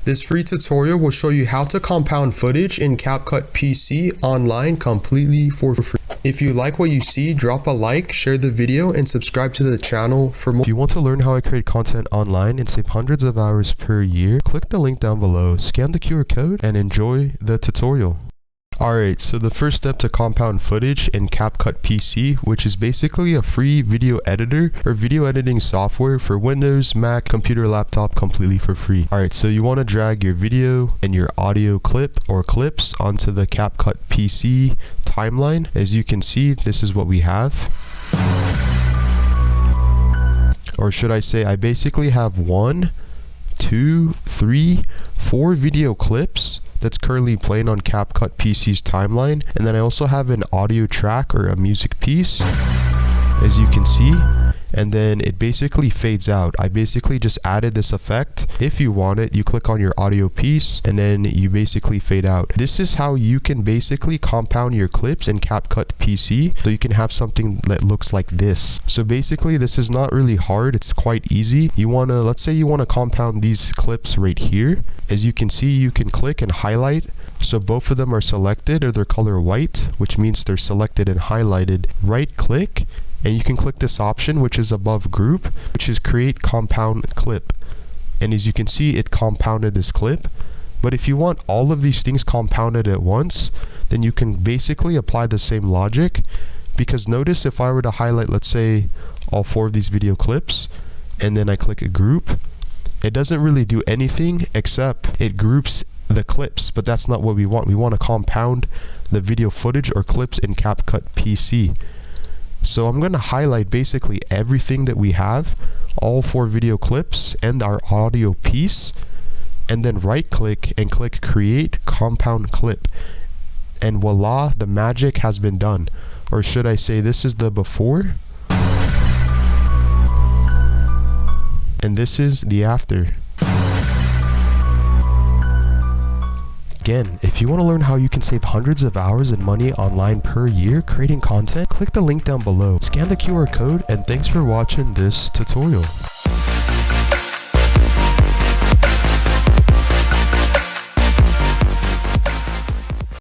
This free tutorial will show you how to compound footage in Capcut PC online completely for free. If you like what you see, drop a like, share the video, and subscribe to the channel for more. If you want to learn how I create content online and save hundreds of hours per year, click the link down below, scan the QR code, and enjoy the tutorial. Alright, so the first step to compound footage in Capcut PC, which is basically a free video editor or video editing software for Windows, Mac, computer, laptop, completely for free. Alright, so you want to drag your video and your audio clip or clips onto the Capcut PC timeline. As you can see, this is what we have. Or should I say, I basically have 1, 2, 3, 4 video clips that's currently playing on Capcut PC's timeline, and then I also have an audio track or a music piece, as you can see, and then it basically fades out. I basically just added this effect. If you want it, you click on your audio piece and then you basically fade out. This is how you can basically compound your clips in Capcut PC, so you can have something that looks like this. So basically this is not really hard, it's quite easy. Let's say you want to compound these clips right here. As you can see, you can click and highlight, so both of them are selected or they're color white, which means they're selected and highlighted. Right click, and you can click this option which is above group, which is create compound clip. And as you can see, it compounded this clip. But if you want all of these things compounded at once, then you can basically apply the same logic. Because notice, if I were to highlight, let's say, all 4 of these video clips, and then I click a group, it doesn't really do anything except it groups the clips, but that's not what we want. We want to compound the video footage or clips in Capcut PC. So I'm going to highlight basically everything that we have, all 4 video clips and our audio piece, and then right click and click create compound clip. And voila, the magic has been done. Or should I say, this is the before, and this is the after. Again, if you want to learn how you can save hundreds of hours and money online per year creating content, click the link down below, scan the QR code, and thanks for watching this tutorial.